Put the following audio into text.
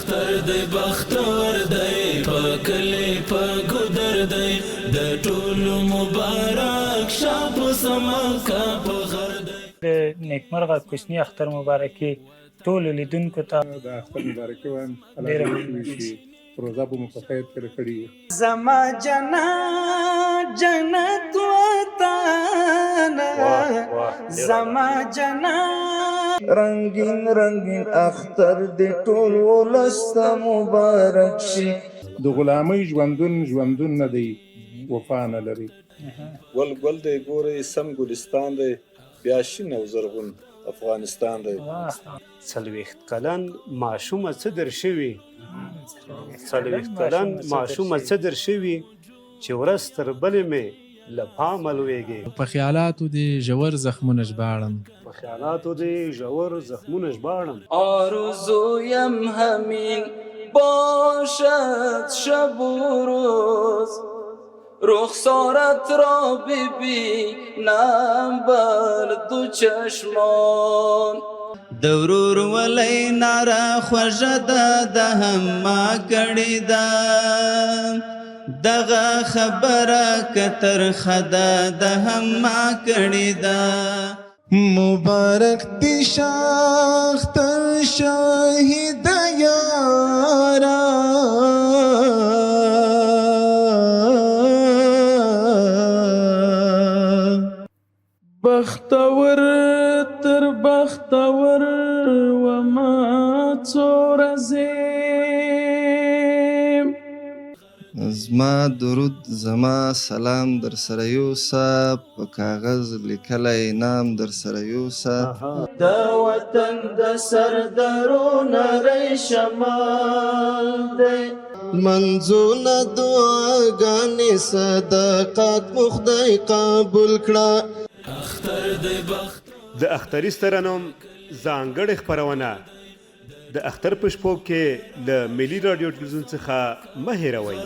اختر دی بختور دی پکلی پګودر دی د ټولو مبارک شاه په سمکه په غر دی. د نیکمرغه کوچني اختر مبارکي ټولو لیدونکو ته د اختر مبارکي وایم. الله دې وکړي چې روزه به مو په خیر تېره کړې وي. زما جنت وطن زما جنت رنگین رنگین اختر دې ټول ولس ته مبارک شي. د غلامۍ ژوندون نه دی وفا نه لري. ګل دی ګورئ سم ګلستان دی بیا شین او زرغون افغانستان دی. 40 کلن ماشومه څه در شوي 40 کلن ماشومه څه در شوي چې ورځ تر بلې مې له پامه لویږي. په خیالاتو دې ژور زخمونه ژباړم په خیالاتو دې ژور زخمونه ژباړم. آرزویم همین باشد شب و روز رخسارت را ببینم بر دو چشمان. دورور ولی نارا خوژه د هم ما کړې ده دغه خبره کتر خدا د هم ما کړې ده. مبارک دی شاختر شاهد یارا بختور تر بختور وما څو ورځې زما درود زما سلام در سره یوسه په کاغذ لیکلی نام در سره یوسه. د وطن د سردارو نری شمال دی منځونه دعاګانې صدقات مو خدای قبول کړه. اختر دی د اختري ترنم ځانګړې خپرونه د اختر په شپو کې له ملي رادیو ټلویزیون څخه مه هېروئ.